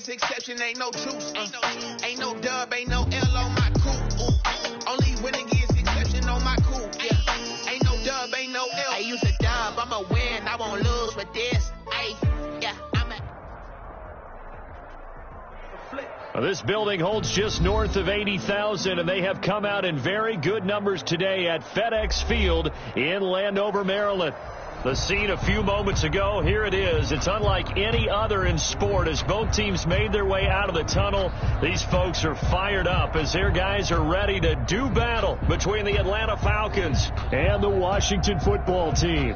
is exception, ain't no truce. Ain't no dub, ain't no L on my coupe. Only winning is exception on my coupe. Yeah. Ain't no dub, ain't no L. I use a dub, I'ma win, I won't lose with this. This building holds just north of 80,000, and they have come out in very good numbers today at FedEx Field in Landover, Maryland. The scene a few moments ago, here it is. It's unlike any other in sport as both teams made their way out of the tunnel. These folks are fired up as their guys are ready to do battle between the Atlanta Falcons and the Washington football team.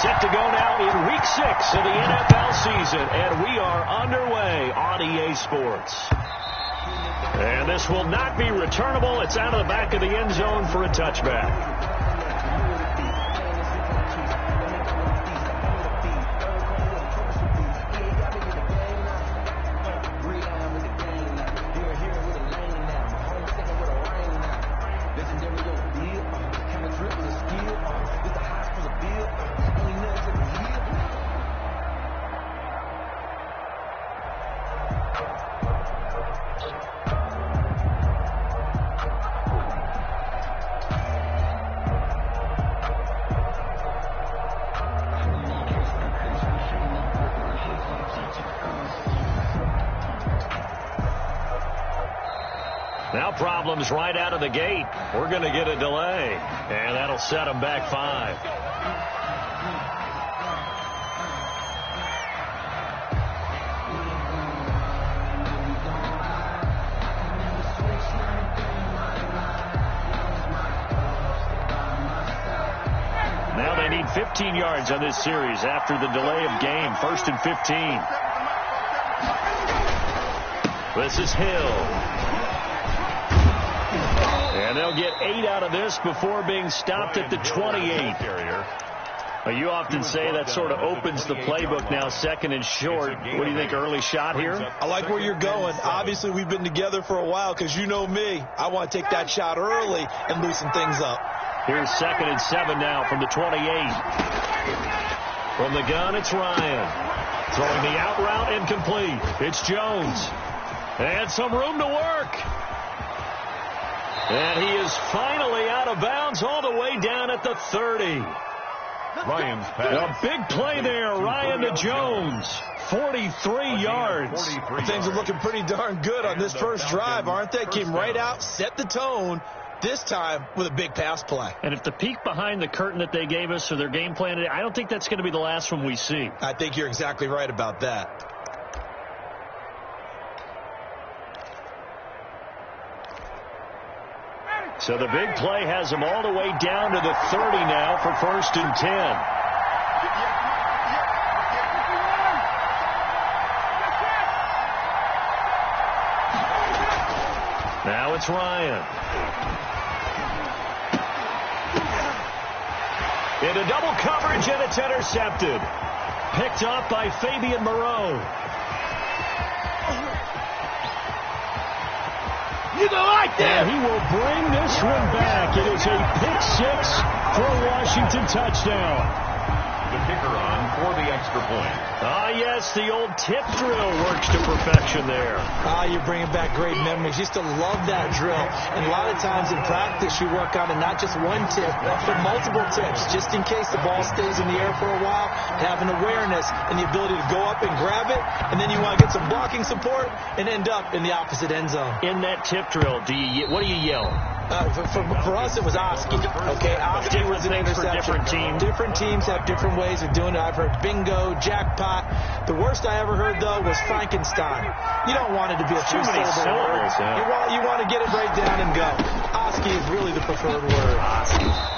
Set to go now in Week 6 of the NFL season, and we are underway on EA Sports. And this will not be returnable. It's out of the back of the end zone for a touchback. Now problems right out of the gate. We're going to get a delay, and that'll set them back 5. Now they need 15 yards on this series after the delay of game. 1st and 15. This is Hill. And they'll get 8 out of this before being stopped at the 28. You often say that sort of opens the playbook now, 2nd and short. What do you think, early shot here? I like where you're going. Obviously, we've been together for a while because you know me. I want to take that shot early and loosen things up. Here's 2nd and 7 now from the 28. From the gun, it's Ryan. Throwing the out route incomplete. It's Jones. And some room to work. And he is finally out of bounds all the way down at the 30. Ryan's pass. A big play there, Ryan to Jones. 43 yards. Things are looking pretty darn good on this first drive, aren't they? Came right out, set the tone, this time with a big pass play. And if the peek behind the curtain that they gave us or their game plan, I don't think that's going to be the last one we see. I think you're exactly right about that. So the big play has them all the way down to the 30 now for 1st and 10. Now it's Ryan. Into double coverage, and it's intercepted. Picked up by Fabian Moreau. You go like that. And he will bring this one back. It is a pick 6 for a Washington touchdown. The kicker on for the extra point. Yes, the old tip drill works to perfection there. You're bringing back great memories. Used to love that drill. And a lot of times in practice, you work on it not just one tip, but multiple tips, just in case the ball stays in the air for a while. Having awareness and the ability to go up and grab it, and then you want to get some blocking support and end up in the opposite end zone. In that tip drill, what do you yell? For us, it was Oski. Okay, Oski was an interception. Different teams have different ways of doing it. I've heard bingo, jackpot. The worst I ever heard, though, was Frankenstein. You don't want it to be a three-syllable word. You want to get it right down and go. Oski is really the preferred word.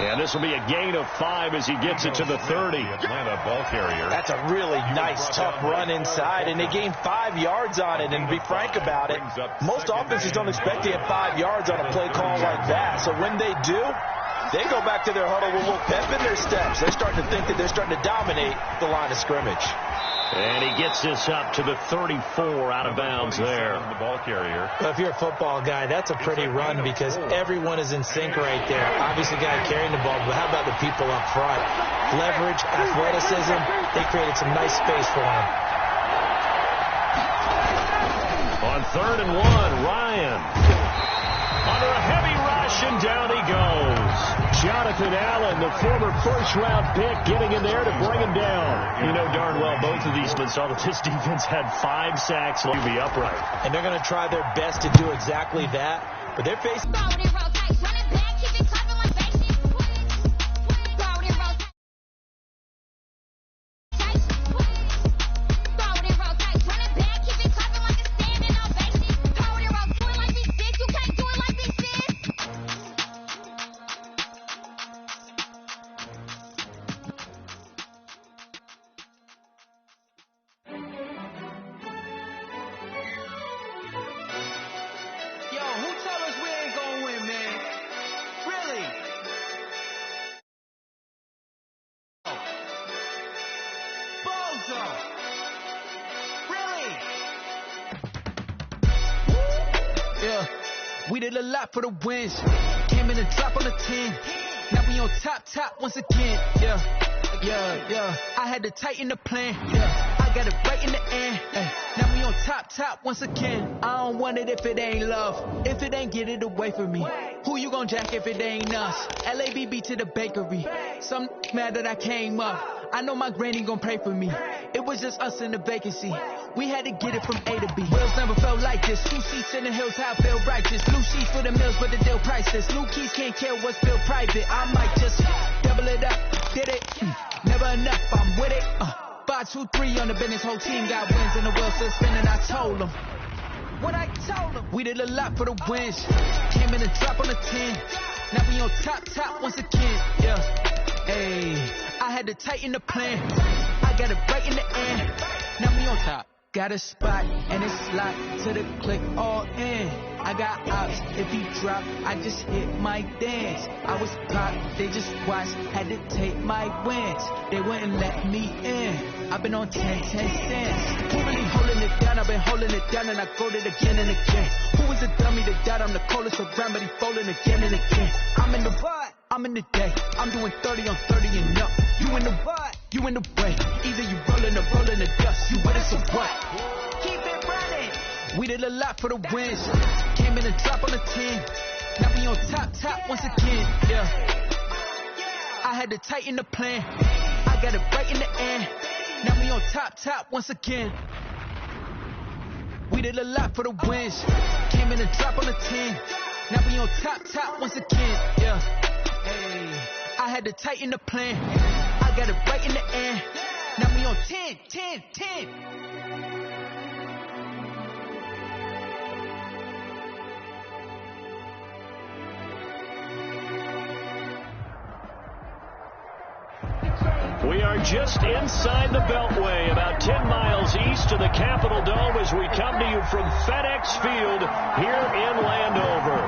Yeah, this will be a gain of 5 as he gets it to the 30. Atlanta ball carrier. That's a really nice, tough run inside, and they gained 5 yards on it. And to be frank about it, most offenses don't expect to get 5 yards on a play call like that. So when they do, they go back to their huddle with a little pep in their steps. They're starting to think that they're starting to dominate the line of scrimmage. And he gets this up to the 34 out of bounds there. The ball carrier. Well, if you're a football guy, that's a pretty run because everyone is in sync right there. Obviously, the guy carrying the ball, but how about the people up front? Leverage, athleticism, they created some nice space for him. On 3rd and 1, Ryan. Under a heavy rush, and down he goes. Jonathan Allen, the former first-round pick, getting in there to bring him down. You know darn well both of these men saw that this defense had 5 sacks to be upright. And they're going to try their best to do exactly that, but they're facing... We did a lot for the wins. Came in and drop on the 10. Now we on top once again. Yeah. I had to tighten the plan. Yeah. I got it right in the end. Now we on top once again. I don't want it if it ain't love. If it ain't, get it away from me. Who you gon' jack if it ain't us? LABB to the bakery. Some mad that I came up. I know my granny gon' pray for me. It was just us in the vacancy. We had to get it from A to B. Wheels never felt like this. 2 seats in the hills, how I feel righteous. Blue sheets for the mills, but the deal priceless. New keys can't kill what's built private. I might just double it up. Did it? Never enough, I'm with it. 5, 2, 3 on the business. Whole team got wins and the wheels still spinning. I told them what I told them. We did a lot for the wins. Came in and drop on the 10. Now we on top once again. Yeah. Hey, I had to tighten the plan. I got it right in the end. Now we on top. Got a spot and it's locked to the click all in. I got ops, if he drop, I just hit my dance. I was popped, they just watched, had to take my wins. They wouldn't let me in. I've been on 10 cents. Who really holding it down? I've been holding it down and I go it again and again. Who is the dummy that doubt I'm the coldest around, but he folding again and again. I'm in the what? I'm in the day. I'm doing 30 on 30 and up. You in the what? You in the way. Either you rolling or rolling the dust. You with us or what? Keep it running. We did a lot for the wins. Came in and drop on the 10. Now we on top once again. Yeah. I had to tighten the plan. I got it right in the end. Now we on top once again. We did a lot for the wins. Came in and drop on the 10. Now we on top once again. Yeah. Hey, I had to tighten the plan. I got it right in the end. Now we on 10. We are just inside the Beltway, about 10 miles east of the Capitol Dome as we come to you from FedEx Field here in Landover.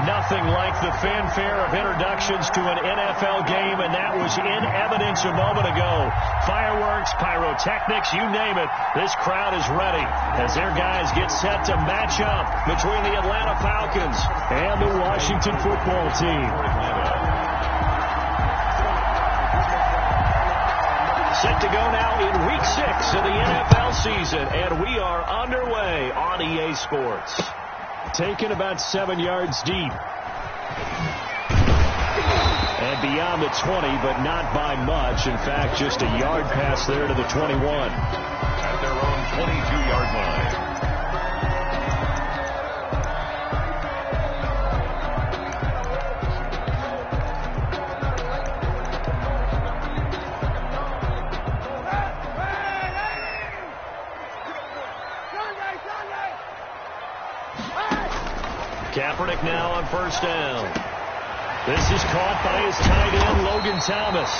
Nothing like the fanfare of introductions to an NFL game, and that was in evidence a moment ago. Fireworks, pyrotechnics, you name it. This crowd is ready as their guys get set to match up between the Atlanta Falcons and the Washington football team. Set to go now in Week 6 of the NFL season, and we are underway on EA Sports. Taken about 7 yards deep. And beyond the 20, but not by much. In fact, just a yard pass there to the 21. At their own 22-yard line. Kaepernick now on first down. This is caught by his tight end, Logan Thomas.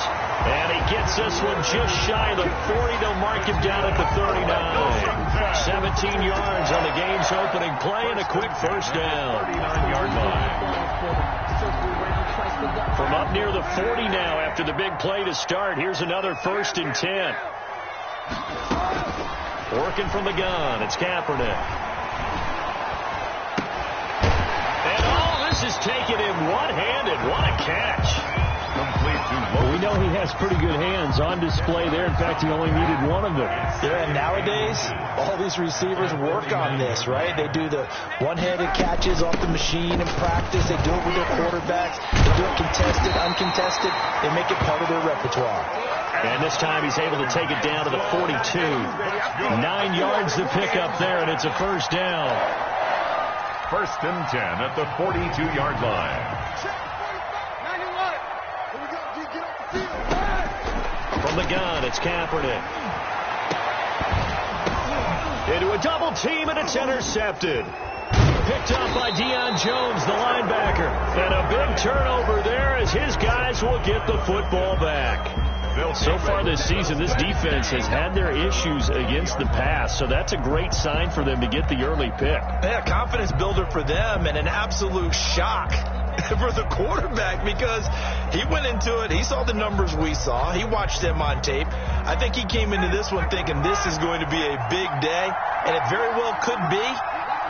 And he gets this one just shy of the 40. They'll mark him down at the 39. 17 yards on the game's opening play and a quick first down. 39-yard line. From up near the 40 now after the big play to start. Here's another 1st and 10. Working from the gun, it's Kaepernick. And this is taken in one-handed. What a catch. Well, we know he has pretty good hands on display there. In fact, he only needed one of them. Yeah, and nowadays, all these receivers work on this, right? They do the one-handed catches off the machine in practice. They do it with their quarterbacks. They do it contested, uncontested. They make it part of their repertoire. And this time he's able to take it down to the 42. 9 yards to pick up there, and it's a first down. 1st and 10 at the 42-yard line. From the gun, it's Kaepernick. Into a double team, and it's intercepted. Picked up by Deion Jones, the linebacker. And a big turnover there as his guys will get the football back. So far this season, this defense has had their issues against the pass, so that's a great sign for them to get the early pick. Yeah, confidence builder for them and an absolute shock for the quarterback because he went into it. He saw the numbers we saw. He watched them on tape. I think he came into this one thinking this is going to be a big day, and it very well could be.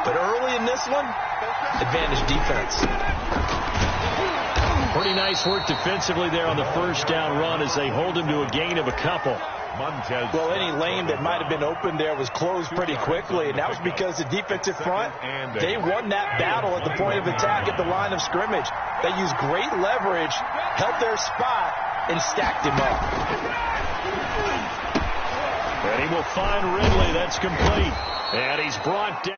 But early in this one, advantage defense. Pretty nice work defensively there on the first down run as they hold him to a gain of a couple. Well, any lane that might have been open there was closed pretty quickly, and that was because the defensive front, they won that battle at the point of attack at the line of scrimmage. They used great leverage, held their spot, and stacked him up. And he will find Ridley. That's complete. And he's brought down.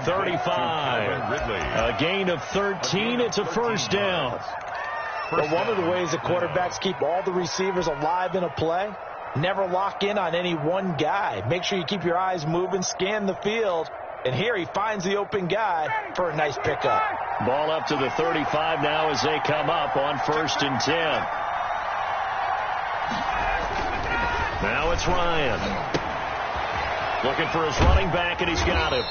35. A gain of 13. It's a first down. But one of the ways that quarterbacks keep all the receivers alive in a play, never lock in on any one guy. Make sure you keep your eyes moving, scan the field. And here he finds the open guy for a nice pickup. Ball up to the 35 now as they come up on 1st and 10. Now it's Ryan. Looking for his running back, and he's got him.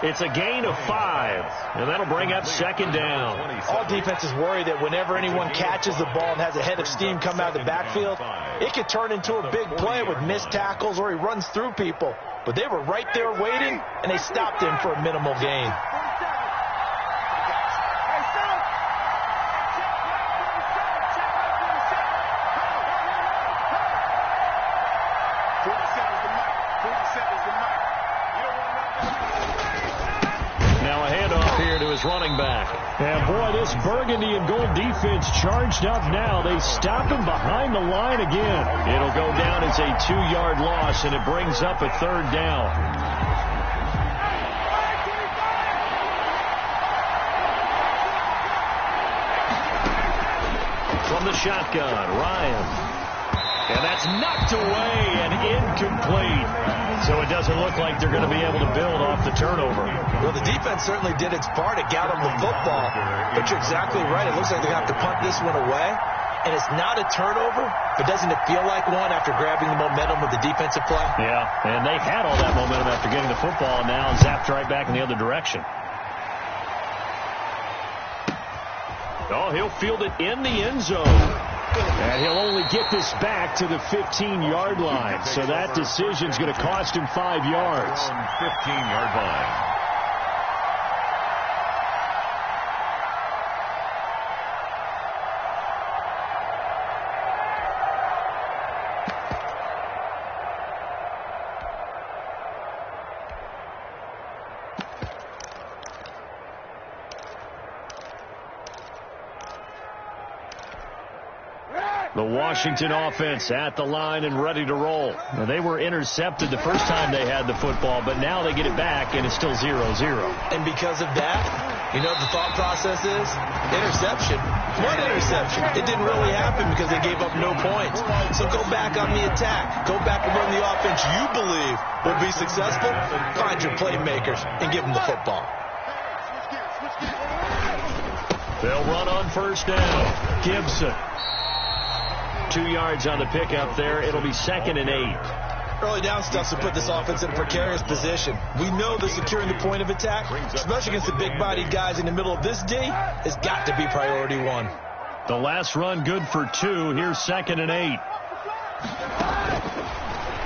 It's a gain of 5, and that'll bring up 2nd down. All defenses worry that whenever anyone catches the ball and has a head of steam come out of the backfield, it could turn into a big play with missed tackles or he runs through people. But they were right there waiting, and they stopped him for a minimal gain. Running back. And boy, this burgundy and gold defense charged up now. They stop him behind the line again. It'll go down as a 2-yard loss, and it brings up a 3rd down. From the shotgun, Ryan. And that's knocked away and incomplete. So it doesn't look like they're going to be able to build off the turnover. Well, the defense certainly did its part. It got them the football. But you're exactly right. It looks like they're going to have to punt this one away. And it's not a turnover, but doesn't it feel like one after grabbing the momentum with the defensive play? Yeah, and they had all that momentum after getting the football and now zapped right back in the other direction. Oh, he'll field it in the end zone. And he'll only get this back to the 15-yard line. So that decision's going to cost him 5 yards. 15-yard line. The Washington offense at the line and ready to roll. Now, they were intercepted the first time they had the football, but now they get it back, and it's still 0-0. And because of that, you know what the thought process is? Interception. What interception? It didn't really happen because they gave up no points. So go back on the attack. Go back and run the offense you believe will be successful. Find your playmakers and give them the football. They'll run on first down. Gibson. 2 yards on the pickup there. It'll be 2nd and 8. Early down stuff to put this offense in a precarious position. We know that securing the point of attack, especially against the big-bodied guys in the middle of this D, has got to be priority 1. The last run good for 2. Here's 2nd and 8.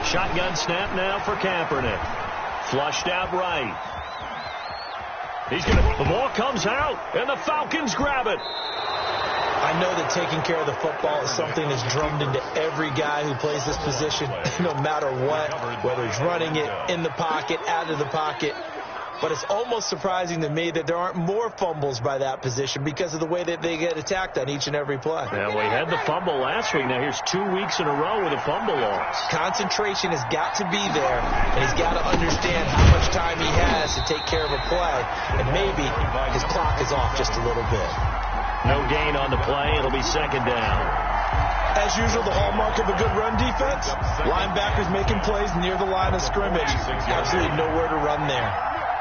Shotgun snap now for Kaepernick. Flushed out right. The ball comes out, and the Falcons grab it. I know that taking care of the football is something that's drummed into every guy who plays this position, no matter what, whether he's running it, in the pocket, out of the pocket. But it's almost surprising to me that there aren't more fumbles by that position because of the way that they get attacked on each and every play. Yeah, we had the fumble last week. Now here's 2 weeks in a row with a fumble loss. Concentration has got to be there, and he's got to understand how much time he has to take care of a play, and maybe his clock is off just a little bit. No gain on the play. It'll be second down. As usual, the hallmark of a good run defense, linebackers making plays near the line of scrimmage. Absolutely nowhere to run there.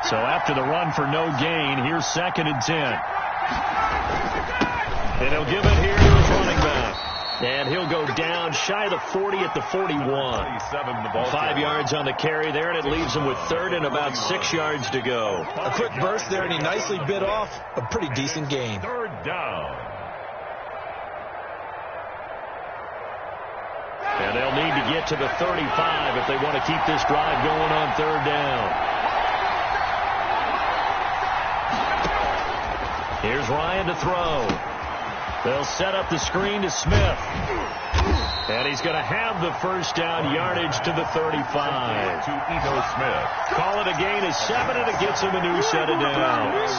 So after the run for no gain, here's 2nd and 10. And he'll give it here to his running back. And he'll go down shy of the 40 at the 41. 5 yards on the carry there, and it leaves him with 3rd and about 6 yards to go. A quick burst there, and he nicely bit off a pretty decent gain. 3rd down. And they'll need to get to the 35 if they want to keep this drive going on 3rd down. Here's Ryan to throw. They'll set up the screen to Smith. And he's going to have the first down yardage to the 35. To Ito Smith. Call it a gain of 7, and it gets him a new set of downs.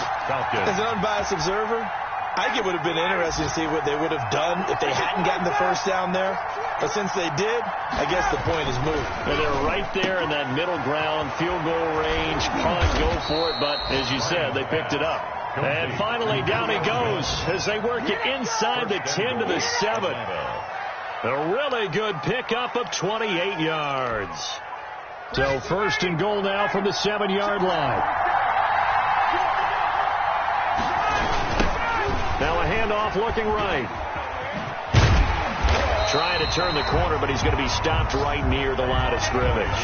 As an unbiased observer, I think it would have been interesting to see what they would have done if they hadn't gotten the first down there. But since they did, I guess the point is moved. And they're right there in that middle ground, field goal range, punt, go for it. But as you said, they picked it up. And finally, down he goes as they work it inside the 10 to the 7. A really good pickup of 28 yards. So 1st and goal now from the 7-yard line. Now a handoff looking right. Trying to turn the corner, but he's going to be stopped right near the line of scrimmage.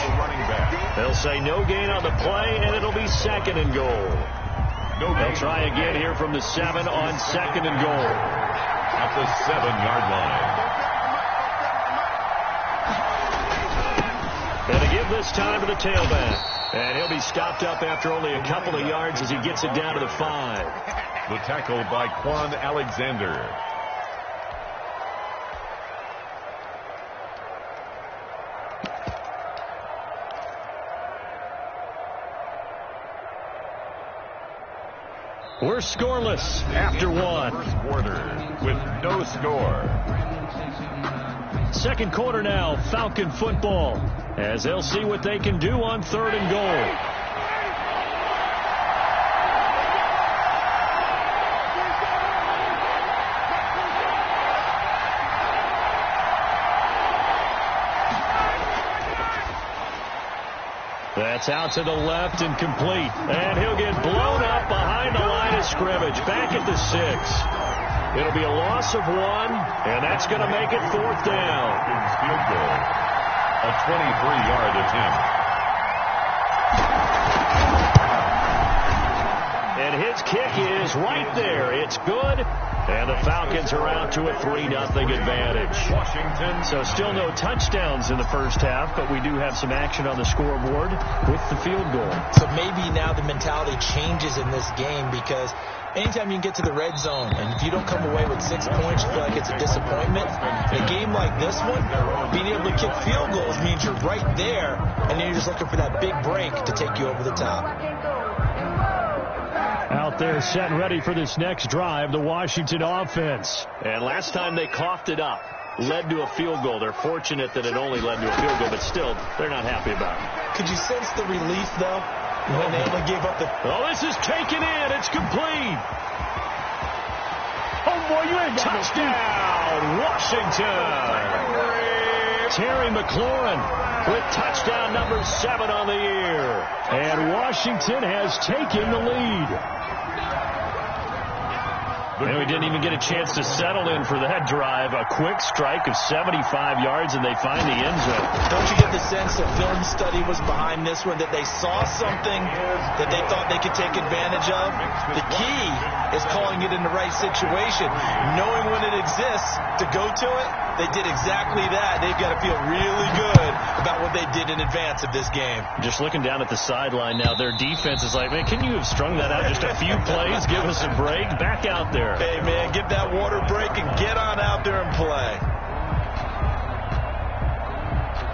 They'll say no gain on the play, and it'll be 2nd and goal. They'll try again here from the 7 on 2nd and goal. At the 7-yard line. And to give this time to the tailback. And he'll be stopped up after only a couple of yards as he gets it down to the 5. The tackle by Quan Alexander. We're scoreless after 1. First quarter with no score. 2nd quarter now, Falcon football, as they'll see what they can do on 3rd and goal. That's out to the left and complete. And he'll get blown up behind the line of scrimmage. Back at the 6. It'll be a loss of 1, and that's going to make it 4th down. Field goal. A 23-yard attempt. And his kick is right there. It's good. And the Falcons are out to a 3-0 advantage. Washington. So still no touchdowns in the first half, but we do have some action on the scoreboard with the field goal. So maybe now the mentality changes in this game, because anytime you can get to the red zone and if you don't come away with 6 points, you feel like it's a disappointment. In a game like this one, being able to kick field goals means you're right there, and then you're just looking for that big break to take you over the top. Out there set and ready for this next drive, the Washington offense. And last time they coughed it up, led to a field goal. They're fortunate that it only led to a field goal, but still, they're not happy about it. Could you sense the relief, though, when they only gave up the... Oh, this is taken in. It's complete. Oh, boy, you had touchdown, Washington. Terry McLaurin with touchdown number 7 on the year. And Washington has taken the lead. And we didn't even get a chance to settle in for that drive. A quick strike of 75 yards, and they find the end zone. Don't you get the sense that film study was behind this one, that they saw something that they thought they could take advantage of? The key is calling it in the right situation. Knowing when it exists to go to it, they did exactly that. They've got to feel really good about what they did in advance of this game. Just looking down at the sideline now, their defense is like, man, can you have strung that out just a few plays? Give us a break. Back out there. Hey, man, give that water break and get on out there and play.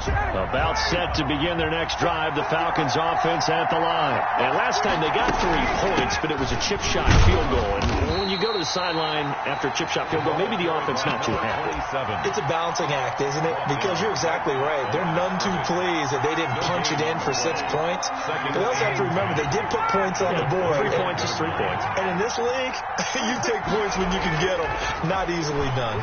About set to begin their next drive, the Falcons offense at the line. And last time they got 3 points, but it was a chip shot field goal. And when you go to the sideline after a chip shot field goal, maybe the offense not too happy. It's a balancing act, isn't it? Because you're exactly right. They're none too pleased that they didn't punch it in for 6 points. But they also have to remember they did put points on the board. 3 points is 3 points. And in this league, you take points when you can get them. Not easily done.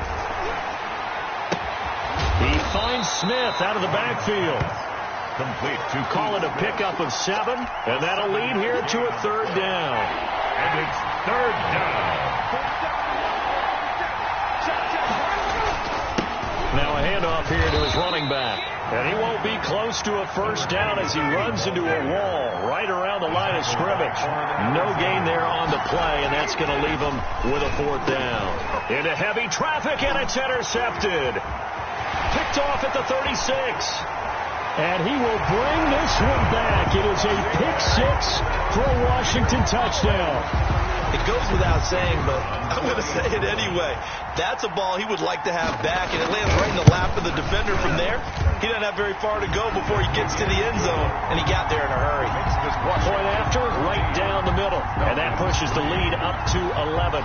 He finds Smith out of the backfield. Complete to call it a pickup of 7, and that'll lead here to a 3rd down. And it's 3rd down. Now a handoff here to his running back. And he won't be close to a 1st down as he runs into a wall right around the line of scrimmage. No gain there on the play, and that's going to leave him with a 4th down. Into heavy traffic, and it's intercepted. Picked off at the 36. And he will bring this one back. It is a pick 6 for a Washington touchdown. It goes without saying, but I'm going to say it anyway. That's a ball he would like to have back, and it lands right in the lap of the defender from there. He doesn't have very far to go before he gets to the end zone, and he got there in a hurry. Point after, right down the middle, and that pushes the lead up to 11.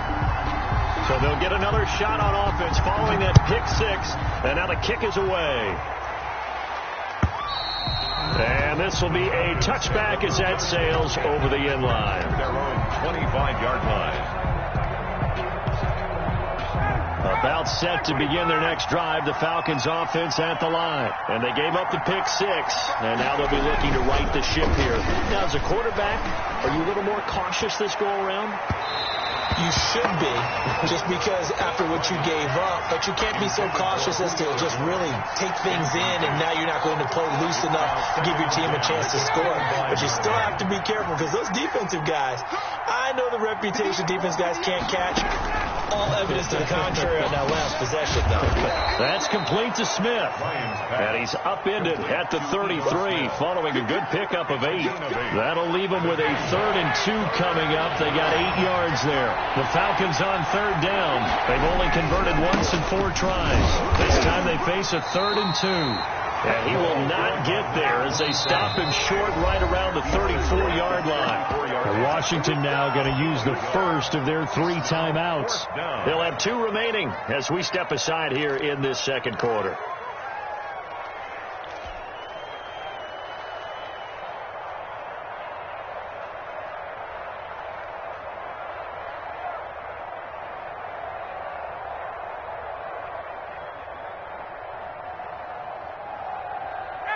So they'll get another shot on offense following that pick 6, and now the kick is away. And this will be a touchback as that sails over the end line. Their own 25-yard line. About set to begin their next drive, the Falcons offense at the line. And they gave up the pick 6, and now they'll be looking to right the ship here. Now, as a quarterback, are you a little more cautious this go-around? You should be, just because after what you gave up, but you can't be so cautious as to just really take things in, and now you're not going to play loose enough to give your team a chance to score. But you still have to be careful, because those defensive guys, I know the reputation defense guys can't catch. All evidence to the contrary on that last possession, though. That's complete to Smith. And he's upended at the 33 following a good pickup of 8. That'll leave him with a 3rd and 2 coming up. They got 8 yards there. The Falcons on 3rd down. They've only converted once in 4 tries. This time they face a 3rd and 2. And he will not get there as they stop him short right around the 34-yard line. Washington now going to use the first of their 3 timeouts. They'll have 2 remaining as we step aside here in this second quarter.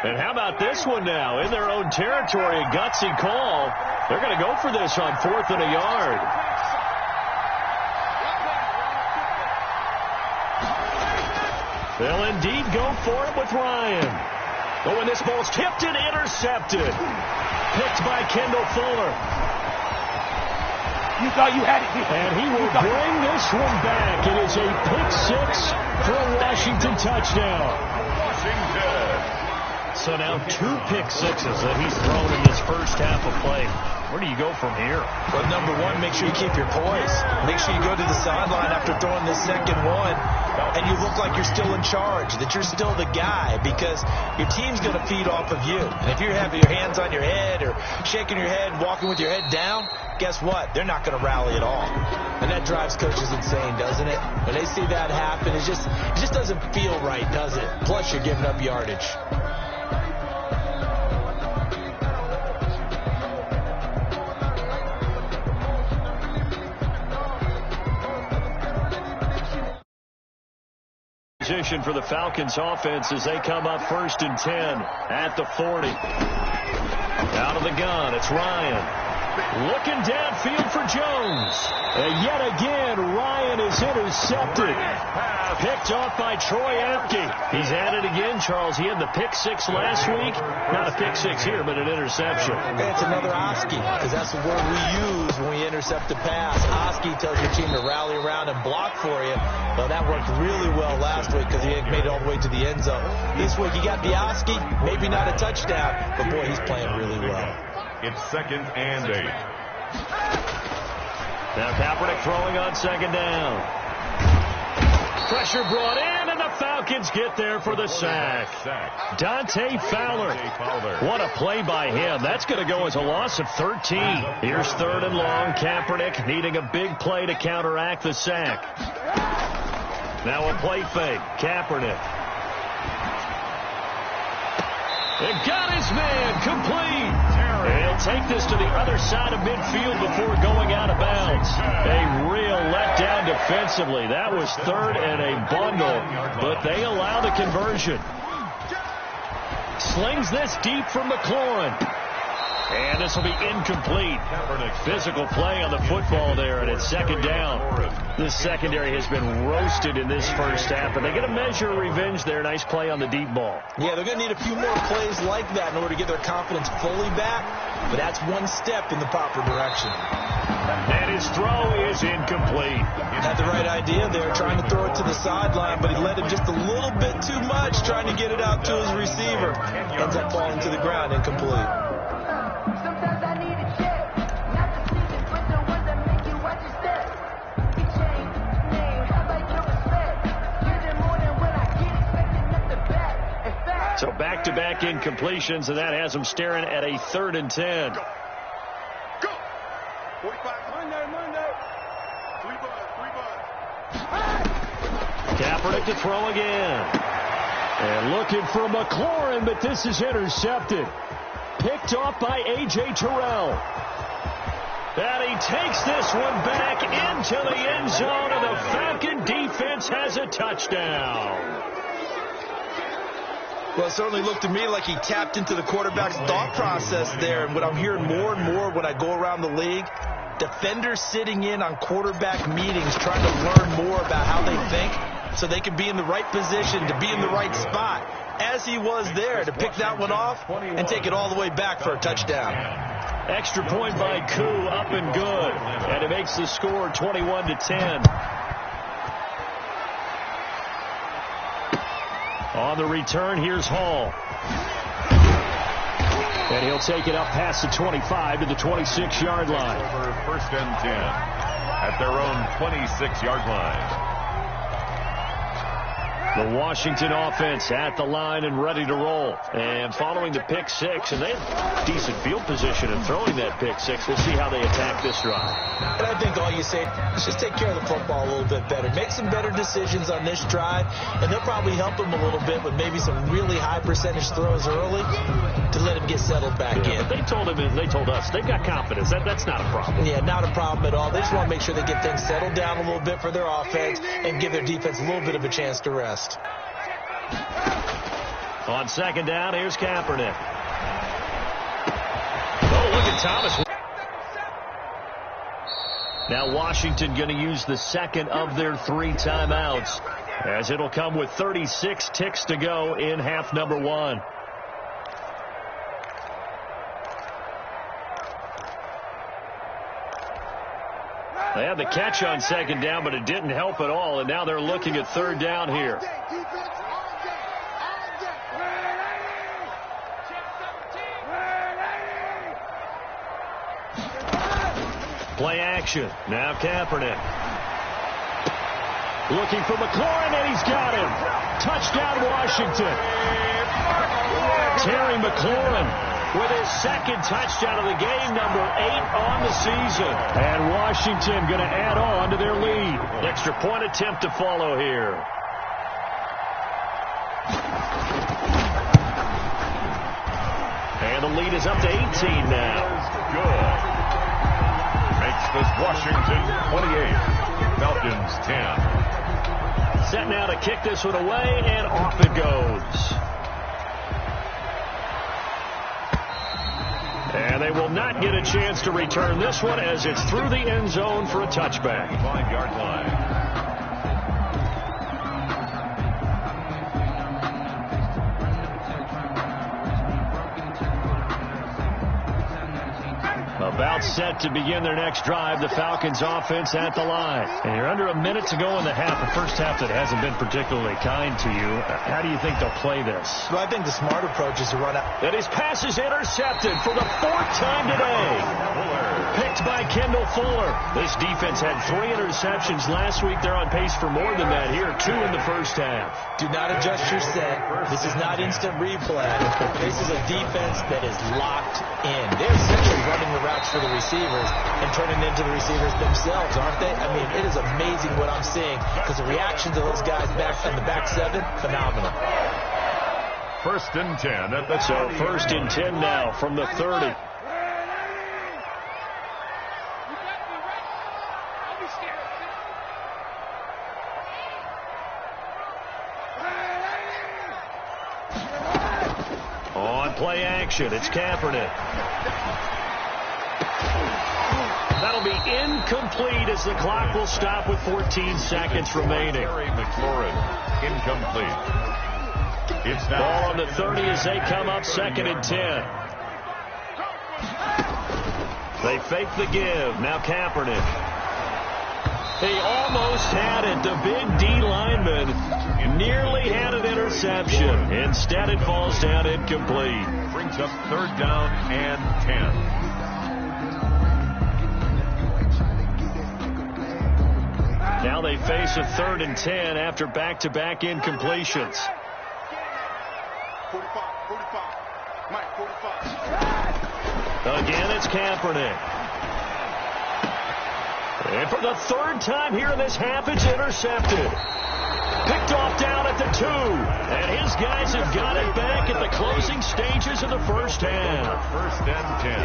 And how about this one now? In their own territory, a gutsy call. They're going to go for this on 4th and a yard. They'll indeed go for it with Ryan. Oh, and this ball's tipped and intercepted. Picked by Kendall Fuller. You thought you had it. And he will bring this one back. It is a pick 6 for a Washington touchdown. Washington. So now 2 pick 6s that he's thrown in this first half of play. Where do you go from here? Well, number one, make sure you keep your poise. Make sure you go to the sideline after throwing this second one, and you look like you're still in charge, that you're still the guy, because your team's going to feed off of you. And if you're having your hands on your head or shaking your head, walking with your head down, guess what? They're not going to rally at all. And that drives coaches insane, doesn't it? When they see that happen, it just doesn't feel right, does it? Plus, you're giving up yardage. Position for the Falcons offense as they come up 1st and 10 at the 40. Out of the gun, it's Ryan. Looking downfield for Jones. And yet again, Ryan is intercepted. Picked off by Troy Apke. He's at it again, Charles. He had the pick six last week. Not a pick six here, but an interception. It's another Oski, because that's the word we use when we intercept a pass. Oski tells your team to rally around and block for you. Well, that worked really well last week because he made it all the way to the end zone. This week, you got the Oski, maybe not a touchdown, but boy, he's playing really well. It's 2nd and 8. Now Kaepernick throwing on 2nd down. Pressure brought in, and the Falcons get there for the sack. Dante Fowler. What a play by him. That's going to go as a loss of 13. Here's 3rd and long. Kaepernick needing a big play to counteract the sack. Now a play fake. Kaepernick. It got his man complete. He'll take this to the other side of midfield before going out of bounds. A real letdown defensively. That was 3rd and a bundle, but they allow the conversion. Slings this deep from McLaurin. And this will be incomplete. Physical play on the football there, and it's 2nd down. This secondary has been roasted in this first half, but they get a measure of revenge there. Nice play on the deep ball. Yeah, they're going to need a few more plays like that in order to get their confidence fully back, but that's one step in the proper direction. And his throw is incomplete. Had the right idea there, trying to throw it to the sideline, but he led him just a little bit too much, trying to get it out to his receiver. Ends up falling to the ground, incomplete. So back-to-back incompletions, and that has them staring at a 3rd and 10. Go. 45 Monday. 3 bucks. Kaepernick to throw again. And looking for McLaurin, but this is intercepted. Picked off by A.J. Terrell. And he takes this one back into the end zone, and the Falcon defense has a touchdown. Well, it certainly looked to me like he tapped into the quarterback's thought process there. And what I'm hearing more and more when I go around the league, defenders sitting in on quarterback meetings trying to learn more about how they think so they can be in the right position, to be in the right spot, as he was there, to pick that one off and take it all the way back for a touchdown. Extra point by Koo, up and good. And it makes the score 21-10. On the return, here's Hall. And he'll take it up past the 25 to the 26-yard line. Over 1st and 10 at their own 26-yard line. The Washington offense at the line and ready to roll. And following the pick six, and they have decent field position in throwing that pick six. We'll see how they attack this drive. And I think all you say is just take care of the football a little bit better. Make some better decisions on this drive, and they'll probably help him a little bit with maybe some really high percentage throws early to let him get settled back in. But they told him, and they told us, they've got confidence. That's not a problem. Yeah, not a problem at all. They just want to make sure they get things settled down a little bit for their offense and give their defense a little bit of a chance to rest. On 2nd down, here's Kaepernick. Oh, look at Thomas. Now Washington going to use the 2nd of their 3 timeouts, as it'll come with 36 ticks to go in half number 1. They had the catch on 2nd down, but it didn't help at all, and now they're looking at 3rd down here. Play action. Now Kaepernick. Looking for McLaurin, and he's got him. Touchdown, Washington. Terry McLaurin with his 2nd touchdown of the game, number 8 on the season. And Washington going to add on to their lead. Extra point attempt to follow here. And the lead is up to 18 now. Good. Makes this Washington 28, Falcons 10. Set now to kick this one away, and off it goes. And they will not get a chance to return this one as it's through the end zone for a touchback. 5-yard line. About set to begin their next drive, the Falcons offense at the line. And you're under a minute to go in the half, the first half that hasn't been particularly kind to you. How do you think they'll play this? Well, I think the smart approach is to run out. And his pass is intercepted for the 4th time today. Picked by Kendall Fuller. This defense had 3 interceptions last week. They're on pace for more than that here, 2 in the first half. Do not adjust your set. This is not instant replay. This is a defense that is locked in. They're essentially running the routes for the receivers and turning into the receivers themselves, aren't they? I mean, it is amazing what I'm seeing because the reaction to those guys back on the back 7, phenomenal. 1st and 10 at the 30. So 1st and 10 now from the 30. On play action, it's Kaepernick. That'll be incomplete as the clock will stop with 14 seconds remaining. McLaurin, incomplete. It's now ball on the 30 as they come up 2nd and 10. They fake the give. Now Kaepernick. He almost had it. The big D lineman nearly had an interception. Instead, it falls down incomplete. Brings up 3rd down and 10. Now they face a 3rd and 10 after back-to-back incompletions. 45. Mike, 45. Again, it's Kaepernick. And for the 3rd time here in this half, it's intercepted. Picked off down at the 2. And his guys have got it back at the closing stages of the first half. 1st and 10.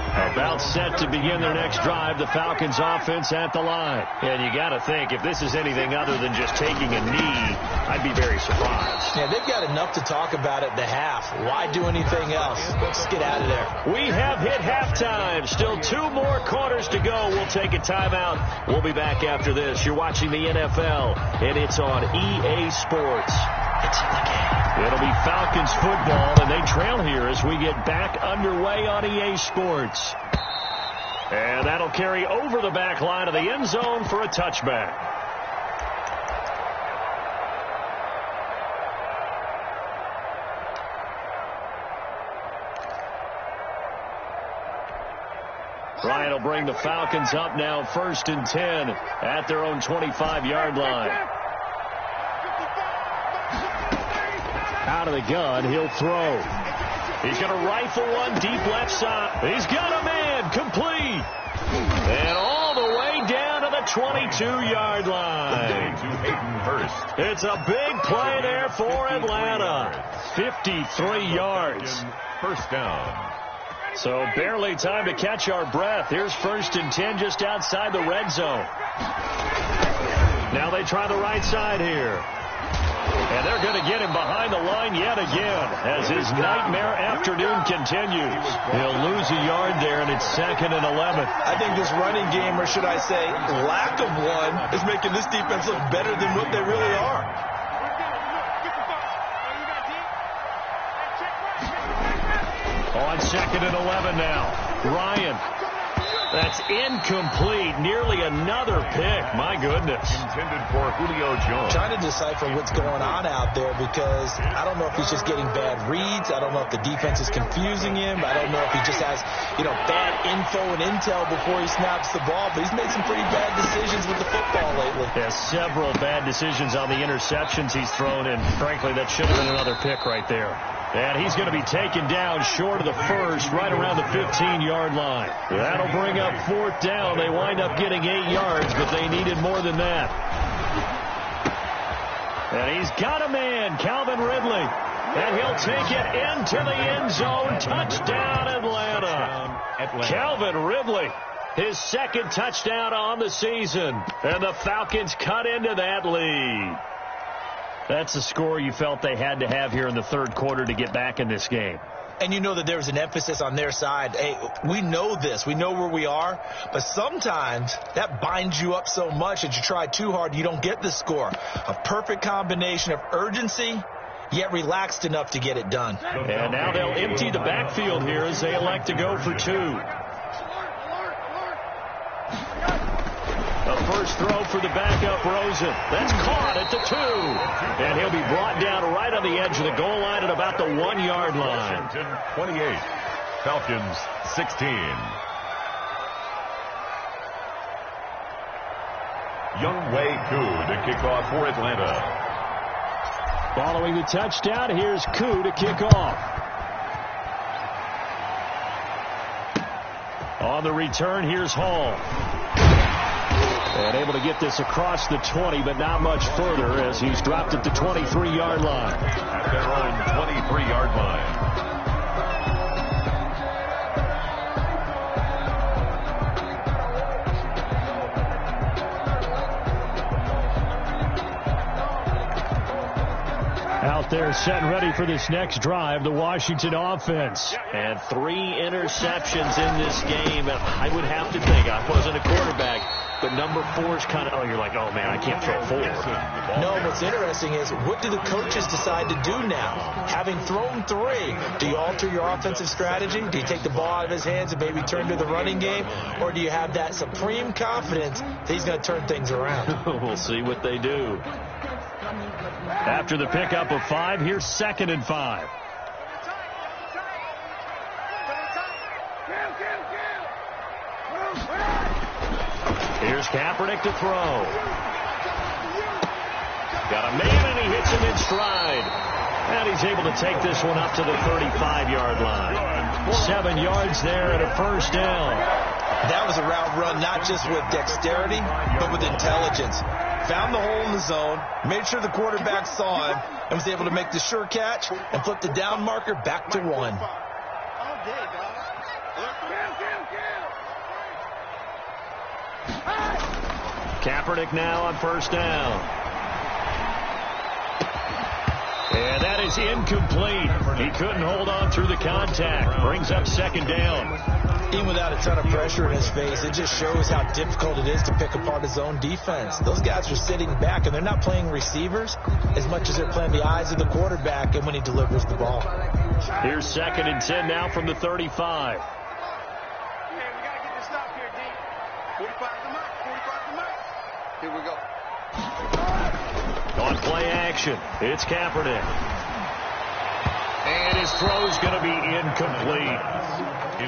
About set to begin their next drive, the Falcons offense at the line. And you got to think, if this is anything other than just taking a knee, I'd be very surprised. Yeah, they've got enough to talk about at the half. Why do anything else? Let's get out of there. We have hit halftime. Still 2 more quarters to go. We'll take a timeout. We'll be back after this. You're watching the NFL, and it's on EA Sports. It's in the game. It'll be Falcons football, and they trail here as we get back underway on EA Sports. And that'll carry over the back line of the end zone for a touchback. Ryan will bring the Falcons up now 1st and 10 at their own 25-yard line. Out of the gun, he'll throw. He's going to rifle one deep left side. He's got a man, complete. And all the way down to the 22-yard line. It's a big play there for Atlanta. 53 yards. 1st down. So barely time to catch our breath. Here's 1st and 10 just outside the red zone. Now they try the right side here. And they're going to get him behind the line yet again as his nightmare afternoon continues. He'll lose a yard there, and it's 2nd and 11. I think this running game, or should I say lack of one, is making this defense look better than what they really are. On 2nd and 11 now. Ryan. That's incomplete. Nearly another pick. My goodness. Intended for Julio Jones. Trying to decipher what's going on out there because I don't know if he's just getting bad reads. I don't know if the defense is confusing him. I don't know if he just has, bad info and intel before he snaps the ball. But he's made some pretty bad decisions with the football lately. Yeah, several bad decisions on the interceptions he's thrown. And frankly, that should have been another pick right there. And he's going to be taken down short of the first, right around the 15-yard line. That'll bring up 4th down. They wind up getting 8 yards, but they needed more than that. And he's got a man, Calvin Ridley. And he'll take it into the end zone. Touchdown, Atlanta. Calvin Ridley, his 2nd touchdown on the season. And the Falcons cut into that lead. That's the score you felt they had to have here in the 3rd quarter to get back in this game. and you know that there's an emphasis on their side. Hey, we know this. We know where we are. But sometimes that binds you up so much that you try too hard, you don't get the score. A perfect combination of urgency, yet relaxed enough to get it done. And now they'll empty the backfield here as they elect to go for 2. The first throw for the backup, Rosen. That's caught at the 2. And he'll be brought down right on the edge of the goal line at about the 1-yard line. Washington 28, Falcons 16. Younghoe Koo to kick off for Atlanta. Following the touchdown, here's Koo to kick off. On the return, here's Hall. And able to get this across the 20, but not much further as he's dropped at the 23-yard line. At their own 23-yard line. Out there set and ready for this next drive, the Washington offense. And 3 interceptions in this game. I would have to think, I wasn't a quarterback, but number 4 is kind of, you're like, oh man, I can't throw 4. No, what's interesting is, what do the coaches decide to do now? Having thrown 3, do you alter your offensive strategy? Do you take the ball out of his hands and maybe turn to the running game? Or do you have that supreme confidence that he's going to turn things around? We'll see what they do. After the pickup of 5, here's 2nd and 5. Here's Kaepernick to throw. Got a man, and he hits him in stride. And he's able to take this one up to the 35-yard line. 7 yards there and a first down. That was a route run not just with dexterity, but with intelligence. Found the hole in the zone, made sure the quarterback saw him, and was able to make the sure catch and flip the down marker back to 1. Kaepernick now on first down. And that is incomplete. He couldn't hold on through the contact. Brings up 2nd down. Even without a ton of pressure in his face, it just shows how difficult it is to pick apart his own defense. Those guys are sitting back, and they're not playing receivers as much as they're playing the eyes of the quarterback and when he delivers the ball. Here's 2nd and 10 now from the 35. We got to get this stop here, D. 45 to Mike. 45 to Mike. Here we go. On play action, it's Kaepernick. And his throw's going to be incomplete.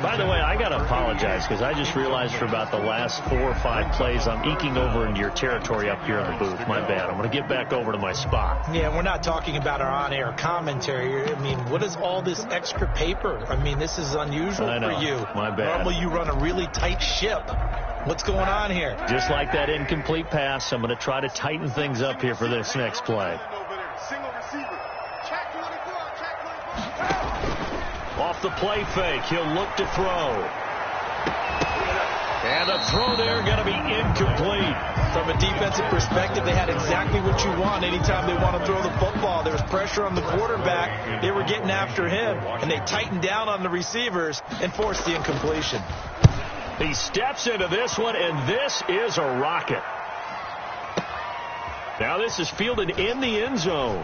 By the way, I got to apologize because I just realized for about the last 4 or 5 plays, I'm eking over into your territory up here in the booth. My bad. I'm going to get back over to my spot. Yeah, we're not talking about our on-air commentary. I mean, what is all this extra paper? I mean, this is unusual for you. My bad. Normally you run a really tight ship. What's going on here? Just like that incomplete pass, I'm going to try to tighten things up here for this next play. Off the play fake, he'll look to throw. And the throw there going to be incomplete. From a defensive perspective, they had exactly what you want anytime they want to throw the football. There was pressure on the quarterback. They were getting after him, and they tightened down on the receivers and forced the incompletion. He steps into this one, and this is a rocket. Now this is fielded in the end zone.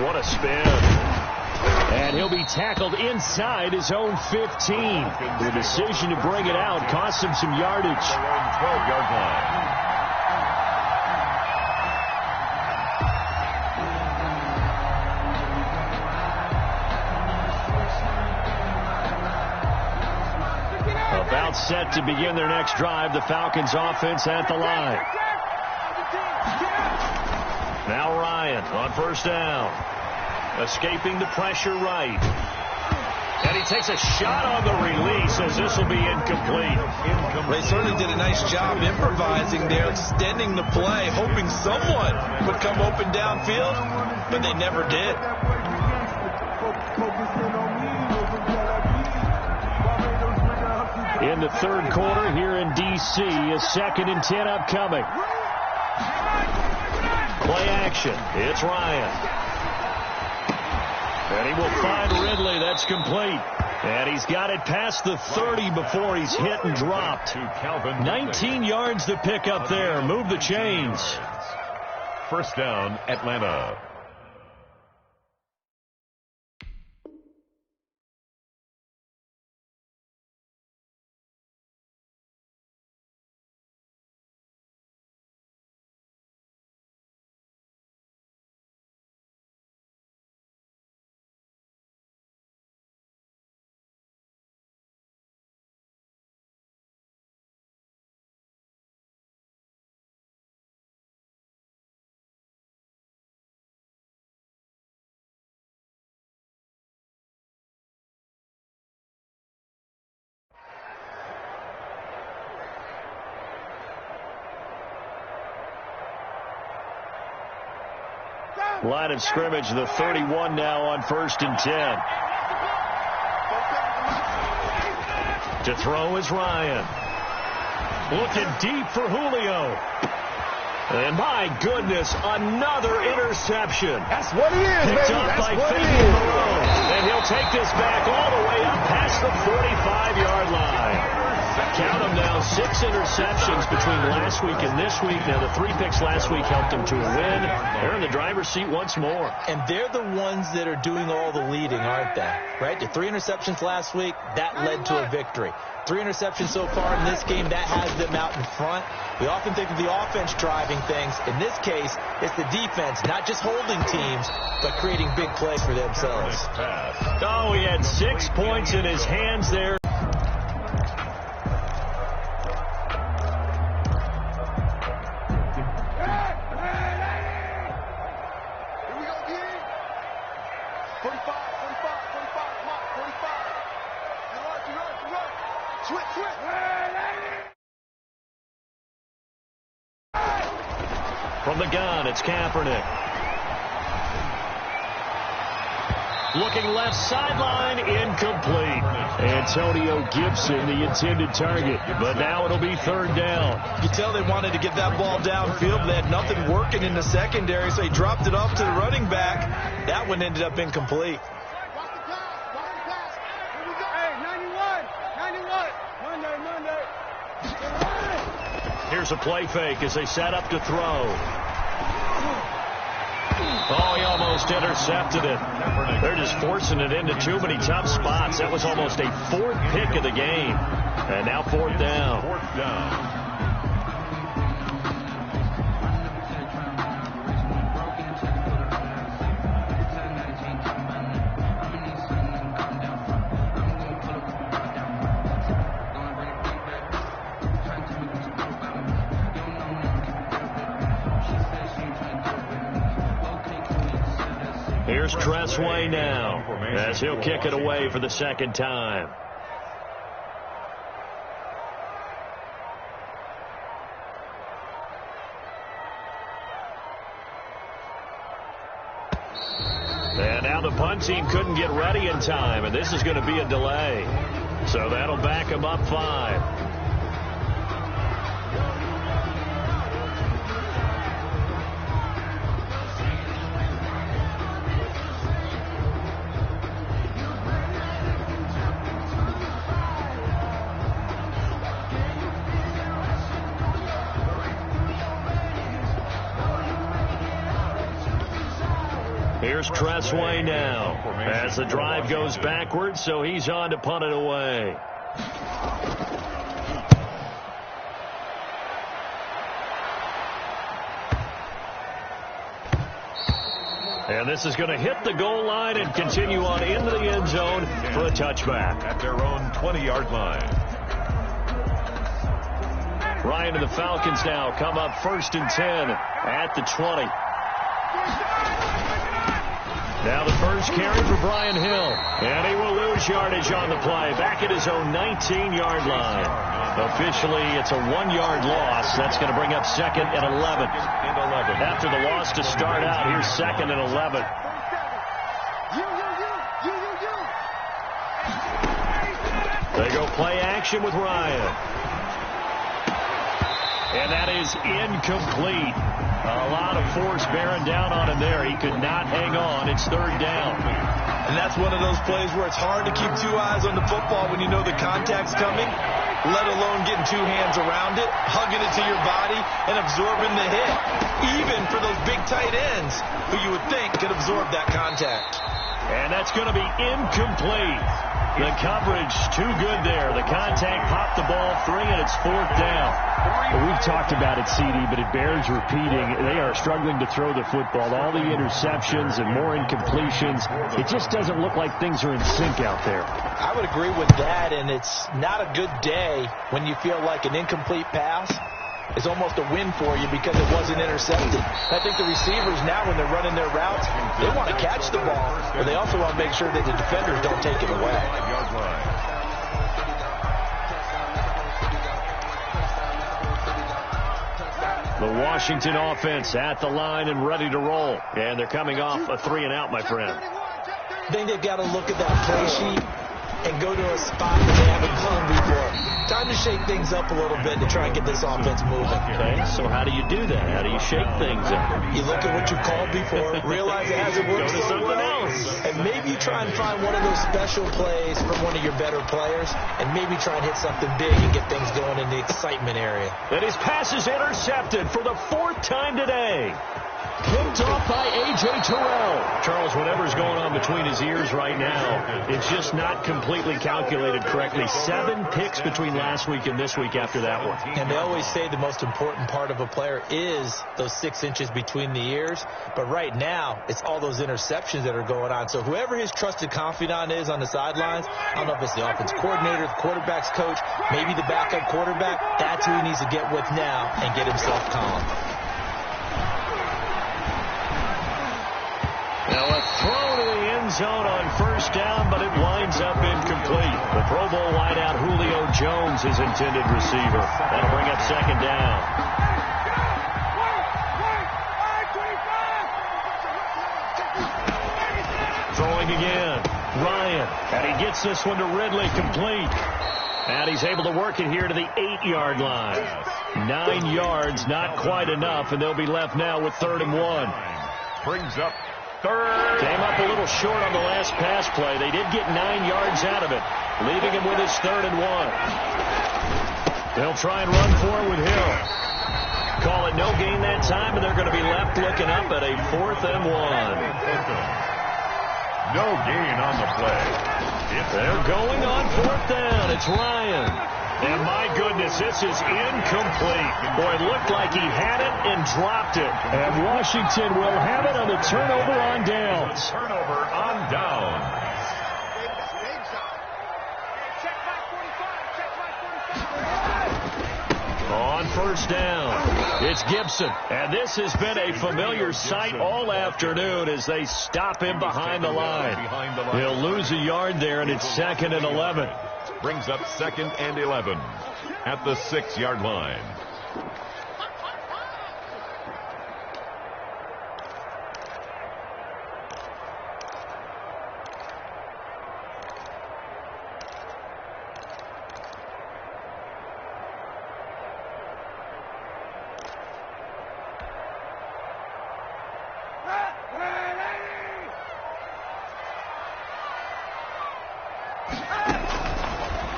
What a spin. And he'll be tackled inside his own 15. The decision to bring it out cost him some yardage. 12-yard line. About set to begin their next drive, the Falcons offense at the line. Now Ryan on first down. Escaping the pressure right. And he takes a shot on the release as this will be incomplete. They certainly did a nice job improvising there, extending the play, hoping someone would come open downfield, but they never did. In the third quarter here in D.C., a 2nd and 10 upcoming. Play action. It's Ryan. And he will find Ridley. That's complete. And he's got it past the 30 before he's hit and dropped. 19 yards to pick up there. Move the chains. First down, Atlanta. Line of scrimmage, the 31 now on 1st and 10. To throw is Ryan. Looking deep for Julio. And my goodness, another interception. That's what he is, Picked baby. up That's by what he Fabian is. Moreau. And he'll take this back all the way up past the 45-yard line. Count them now, 6 interceptions between last week and this week. Now, the 3 picks last week helped them to a win. They're in the driver's seat once more. And they're the ones that are doing all the leading, aren't they? Right? The 3 interceptions last week, that led to a victory. 3 interceptions so far in this game, that has them out in front. We often think of the offense driving things. In this case, it's the defense, not just holding teams, but creating big plays for themselves. Oh, he had 6 points in his hands there. From the gun, it's Kaepernick. Looking left sideline, incomplete. Antonio Gibson, the intended target. But now it'll be 3rd down. You tell they wanted to get that ball downfield. They had nothing working in the secondary, so he dropped it off to the running back. That one ended up incomplete. Here's a play fake as they set up to throw. Oh, he almost intercepted it. They're just forcing it into too many tough spots. That was almost a 4th pick of the game. And now 4th down. 4th down. Here's Tressway now as he'll kick it away for the 2nd time. And now the punt team couldn't get ready in time, and this is going to be a delay. So that'll back him up 5. Here's Tressway now as the drive goes backwards, so he's on to punt it away. And this is going to hit the goal line and continue on into the end zone for a touchback. At their own 20-yard line. Ryan and the Falcons now come up 1st and 10 at the 20. Now the first carry for Brian Hill. And he will lose yardage on the play. Back at his own 19-yard line. Officially, it's a 1-yard loss. That's going to bring up 2nd and 11. After the loss to start out, here's 2nd and 11. They go play action with Ryan. And that is incomplete. A lot of force bearing down on him there. He could not hang on. It's 3rd down. And that's one of those plays where it's hard to keep two eyes on the football when you know the contact's coming, let alone getting two hands around it, hugging it to your body, and absorbing the hit, even for those big tight ends who you would think could absorb that contact. And that's going to be incomplete. The coverage too good there. The contact popped the ball free, and it's fourth down. Well, we've talked about it, CD, but it bears repeating. They are struggling to throw the football. All the interceptions and more incompletions. It just doesn't look like things are in sync out there. I would agree with that, and it's not a good day when you feel like an incomplete pass is almost a win for you because it wasn't intercepted. I think the receivers now, when they're running their routes, they want to catch the ball, but they also want to make sure that the defenders don't take it away. The Washington offense at the line and ready to roll. And they're coming off a 3-and-out, my friend. I think they've got to look at that play sheet and go to a spot that they haven't gone before. Time to shake things up a little bit to try and get this offense moving. Okay, so how do you do that? How do you shake things up? You look at what you called before, realize it hasn't worked Go to something else. and maybe you try and find one of those special plays from one of your better players, and maybe try and hit something big and get things going in the excitement area. And his pass is intercepted for the fourth time today. Picked off by A.J. Terrell. Charles, whatever's going on between his ears right now, it's just not completely calculated correctly. 7 picks between last week and this week after that one. And they always say the most important part of a player is those 6 inches between the ears. But right now, it's all those interceptions that are going on. So whoever his trusted confidant is on the sidelines, I don't know if it's the offense coordinator, the quarterback's coach, maybe the backup quarterback, that's who he needs to get with now and get himself calm. Now a throw to the end zone on first down, but it winds up incomplete. The Pro Bowl wideout Julio Jones, his intended receiver. That'll bring up second down. Throwing again. Ryan. And he gets this one to Ridley, complete. And he's able to work it here to the 8-yard line. 9 yards, not quite enough, and they'll be left now with 3rd and 1. Brings up third. Came up a little short on the last pass play. They did get 9 yards out of it, leaving him with his 3rd and 1. They'll try and run for it with Hill. Call it no gain that time, and they're going to be left looking up at a 4th and 1. No gain on the play. They're going on 4th down. It's Ryan. And my goodness, this is incomplete. Boy, it looked like he had it and dropped it. And Washington will have it on the turnover on downs. Turnover on down. On first down, it's Gibson. And this has been a familiar sight all afternoon as they stop him behind the line. He'll lose a yard there, and it's 2nd and 11. Brings up 2nd and 11 at the 6-yard line.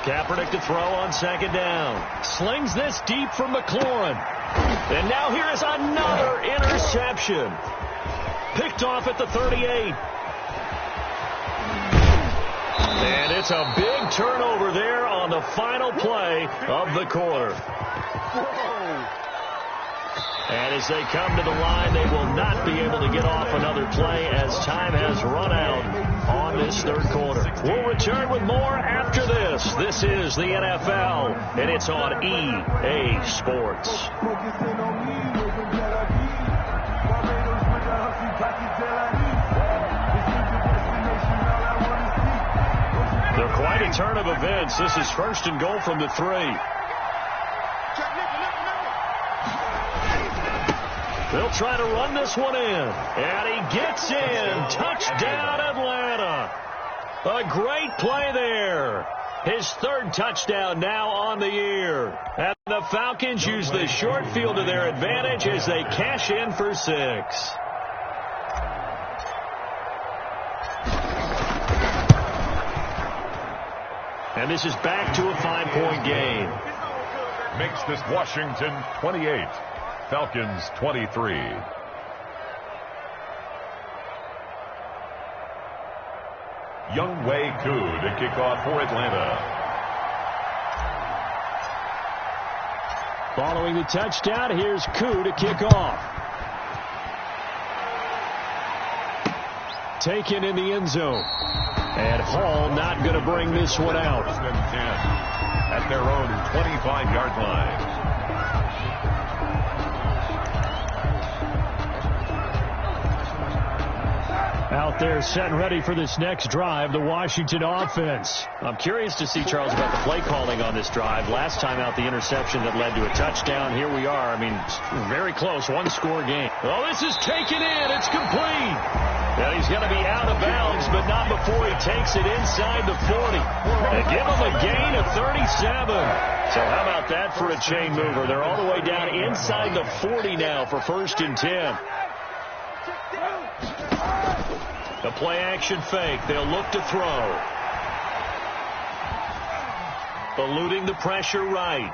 Kaepernick to throw on 2nd down. Slings this deep from McLaurin. And now here is another interception. Picked off at the 38. And it's a big turnover there on the final play of the quarter. And as they come to the line, they will not be able to get off another play as time has run out on this 3rd quarter. We'll return with more after this. This is the NFL, and it's on EA Sports. They're quite a turn of events. This is 1st and goal from the 3. They'll try to run this one in. And he gets in. Touchdown, Atlanta. A great play there. His 3rd touchdown now on the year. And the Falcons use the short field to their advantage as they cash in for 6. And this is back to a 5-point game. Makes this Washington 28, Falcons 23. Younghoe Koo to kick off for Atlanta. Following the touchdown, here's Koo to kick off. Taken in the end zone. And Hall not going to bring this one out. First and 10 at their own 25-yard line. Out there set and ready for this next drive, the Washington offense. I'm curious to see, Charles, about the play calling on this drive. Last time out, the interception that led to a touchdown. Here we are. I mean, very close, one-score game. Oh, this is taken in. It's complete. And he's going to be out of bounds, but not before he takes it inside the 40. They give him a gain of 37. So how about that for a chain mover? They're all the way down inside the 40 now for 1st and 10. The play-action fake. They'll look to throw. Eluding the pressure right.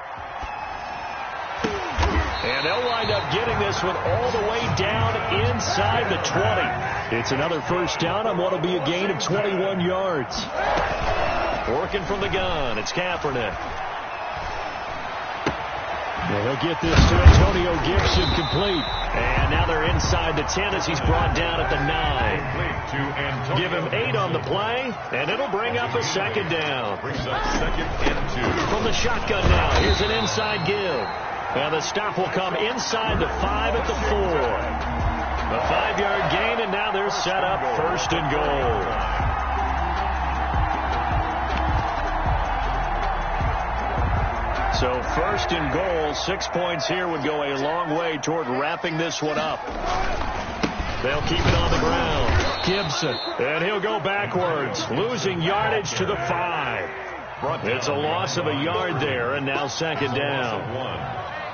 And they'll wind up getting this one all the way down inside the 20. It's another first down on what will be a gain of 21 yards. Working from the gun. It's Kaepernick. Well, they'll get this to Antonio Gibson complete. And now they're inside the 10 as he's brought down at the 9. Give him 8 on the play, and it'll bring up a 2nd down. Brings up 2nd and 2. From the shotgun now, here's an inside give. Now the stop will come inside the 5 at the 4. A 5-yard gain, and now they're set up 1st and goal. So 1st and goal, 6 points here would go a long way toward wrapping this one up. They'll keep it on the ground. Gibson, and he'll go backwards, losing yardage to the 5. It's a loss of a yard there, and now 2nd down.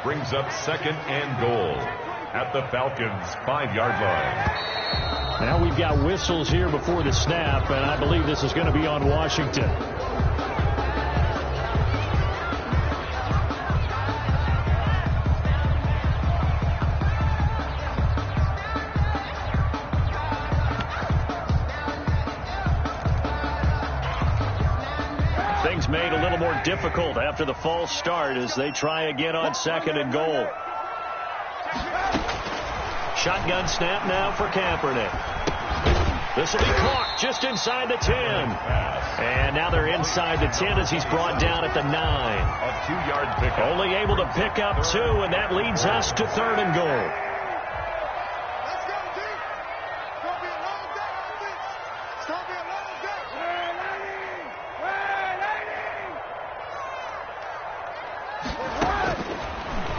Brings up 2nd and goal at the Falcons' 5-yard line. Now we've got whistles here before the snap, and I believe this is going to be on Washington. Things made a little more difficult after the false start as they try again on 2nd and goal. Shotgun snap now for Kaepernick. This will be caught just inside the 10. And now they're inside the 10 as he's brought down at the 9. A 2-yard pickup. Only able to pick up 2, and that leads us to 3rd and goal.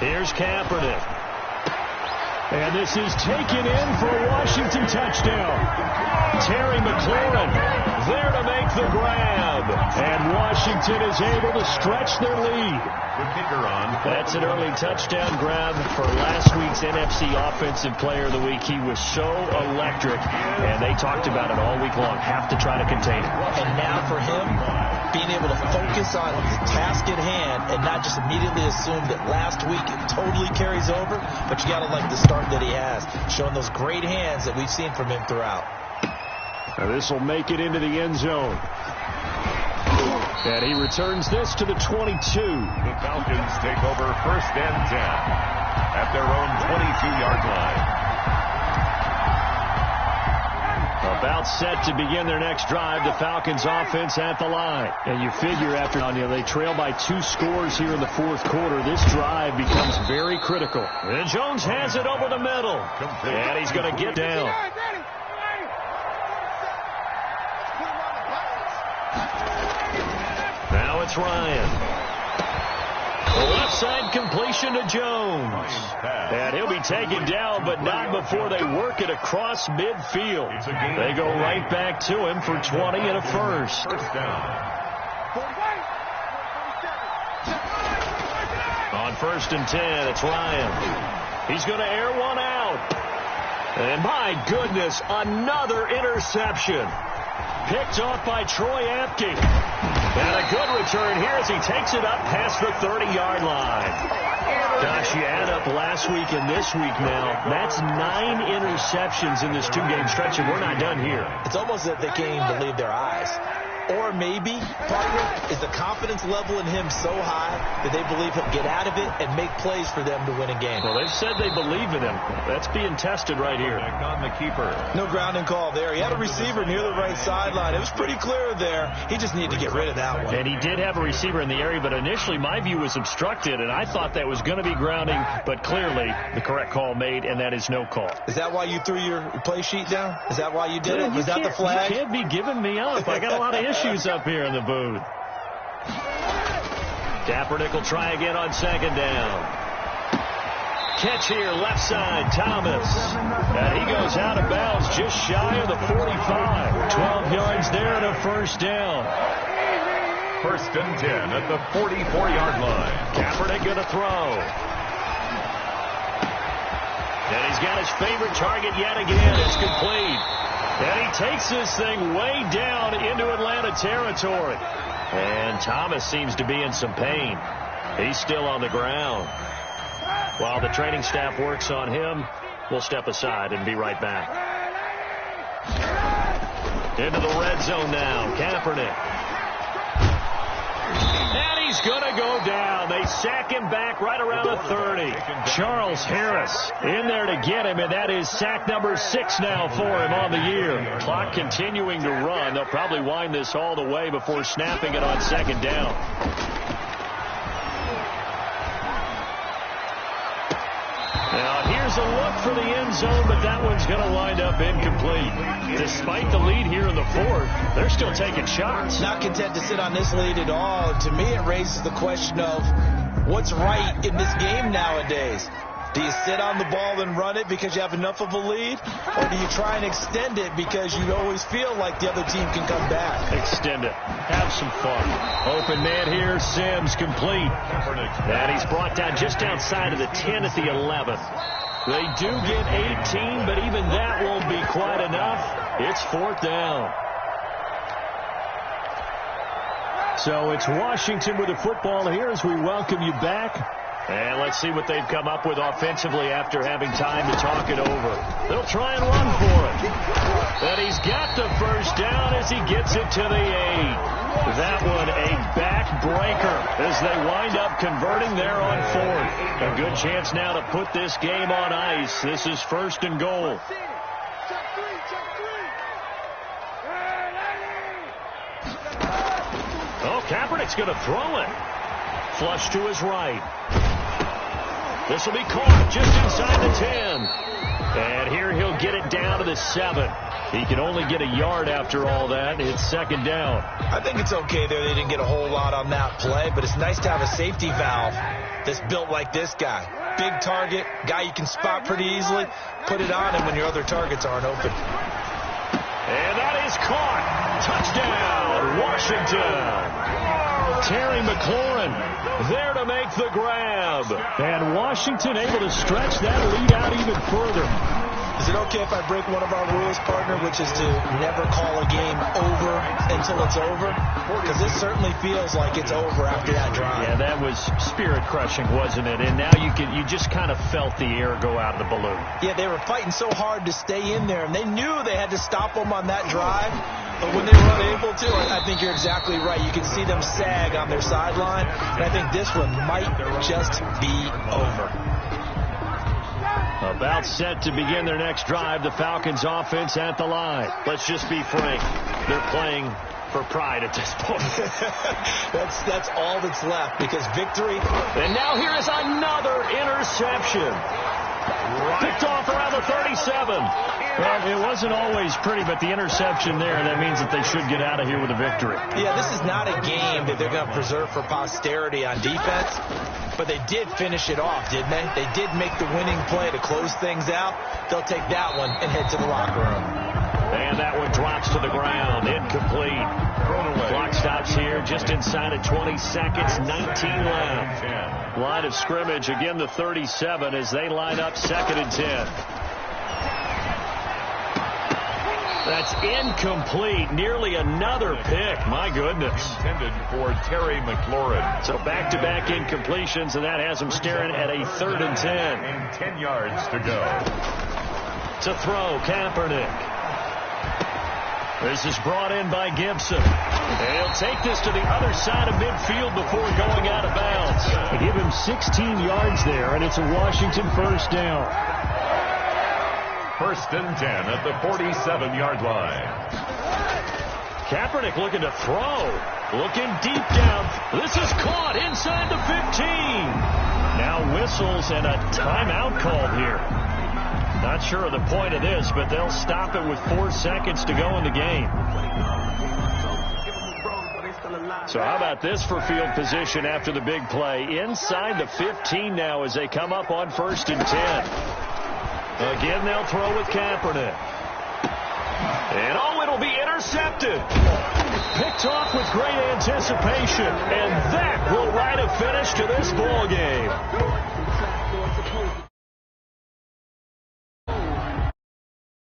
Here's Kaepernick. And this is taken in for a Washington touchdown. Terry McLaurin there to make the grab. And Washington is able to stretch their lead. The kicker on. That's an early touchdown grab for last week's NFC Offensive Player of the Week. He was so electric, and they talked about it all week long. Have to try to contain it. And now for him, being able to focus on the task at hand and not just immediately assume that last week it totally carries over, but you got to like the start that he has, showing those great hands that we've seen from him throughout. Now this will make it into the end zone. And he returns this to the 22. The Falcons take over 1st and 10 at their own 22-yard line. About set to begin their next drive, the Falcons offense at the line. And you figure after they trail by 2 scores here in the 4th quarter, this drive becomes very critical. And Jones has it over the middle. And he's going to get down. Now it's Ryan. Left side completion to Jones. And he'll be taken down, but not before they work it across midfield. They go right back to him for 20 and a first. First down. On 1st and 10, it's Ryan. He's going to air one out. And my goodness, another interception. Picked off by Troy Apke. And a good return here as he takes it up past the 30-yard line. Gosh, you add up last week and this week now, that's 9 interceptions in this 2-game stretch, and we're not done here. It's almost that they can't even believe their eyes. Or maybe, partner, is the confidence level in him so high that they believe he'll get out of it and make plays for them to win a game. Well, they've said they believe in him. That's being tested right here. On the keeper. No grounding call there. He had a receiver near the right sideline. It was pretty clear there. He just needed to get rid of that one. And he did have a receiver in the area, but initially my view was obstructed, and I thought that was going to be grounding, but clearly the correct call made, and that is no call. Is that why you threw your play sheet down? Is that why you did it? Was that the flag? You can't be giving me up. I got a lot of issues up here in the booth. Kaepernick will try again on second down. Catch here, left side, Thomas. And he goes out of bounds just shy of the 45. 12 yards there and a first down. First and 10 at the 44-yard line. Kaepernick going to throw. And he's got his favorite target yet again. It's complete. And he takes this thing way down into Atlanta territory. And Thomas seems to be in some pain. He's still on the ground. While the training staff works on him, we'll step aside and be right back. Into the red zone now, Kaepernick. And he's going to go down. They sack him back right around the 30. Charles Harris in there to get him, and that is sack number 6 now for him on the year. Clock continuing to run. They'll probably wind this all the way before snapping it on second down. Now, here's a look for the end zone, but that one's going to wind up incomplete. Despite the lead here in the fourth, they're still taking shots. Not content to sit on this lead at all. To me, it raises the question of what's right in this game nowadays. Do you sit on the ball and run it because you have enough of a lead? Or do you try and extend it because you always feel like the other team can come back? Extend it. Have some fun. Open man here. Sims complete. And he's brought down just outside of the 10 at the 11. They do get 18, but even that won't be quite enough. It's fourth down. So it's Washington with the football here as we welcome you back. And let's see what they've come up with offensively after having time to talk it over. They'll try and run for it. But he's got the first down as he gets it to the 8. That one a backbreaker as they wind up converting there on fourth. A good chance now to put this game on ice. This is first and goal. Oh, Kaepernick's going to throw it. Flush to his right. This will be caught just inside the 10. And here he'll get it down to the 7. He can only get a yard after all that. It's second down. I think it's okay there. They didn't get a whole lot on that play, but it's nice to have a safety valve that's built like this guy. Big target, guy you can spot pretty easily. Put it on him when your other targets aren't open. And that is caught. Touchdown, Washington. Terry McLaurin there to make the grab. And Washington able to stretch that lead out even further. Is it okay if I break one of our rules, partner, which is to never call a game over until it's over? Because this certainly feels like it's over after that drive. Yeah, that was spirit-crushing, wasn't it? And now you just kind of felt the air go out of the balloon. Yeah, they were fighting so hard to stay in there, and they knew they had to stop them on that drive. But when they were unable to, I think you're exactly right. You can see them sag on their sideline, and I think this one might just be over. About set to begin their next drive, the Falcons offense at the line. Let's just be frank. They're playing for pride at this point. That's all that's left, because victory. And now here is another interception. Picked off around the 37. Well, it wasn't always pretty, but the interception there, that means that they should get out of here with a victory. Yeah, this is not a game that they're going to preserve for posterity on defense, but they did finish it off, didn't they? They did make the winning play to close things out. They'll take that one and head to the locker room. And that one drops to the ground. Incomplete. Clock stops here just inside of 20 seconds. 19 left. Line of scrimmage, again the 37 as they line up second and 10. That's incomplete. Nearly another pick. My goodness. Intended for Terry McLaurin. So back-to-back incompletions, and that has him staring at a 3rd and 10. And 10 yards to go. To throw, Kaepernick. This is brought in by Gibson. He'll take this to the other side of midfield before going out of bounds. They give him 16 yards there, and it's a Washington first down. 1st and 10 at the 47-yard line. Kaepernick looking to throw. Looking deep down. This is caught inside the 15. Now whistles and a timeout called here. Not sure of the point of this, but they'll stop it with 4 seconds to go in the game. So how about this for field position after the big play? Inside the 15 now as they come up on 1st and 10. Again, they'll throw with Kaepernick. And it'll be intercepted. Picked off with great anticipation. And that will write a finish to this ball game.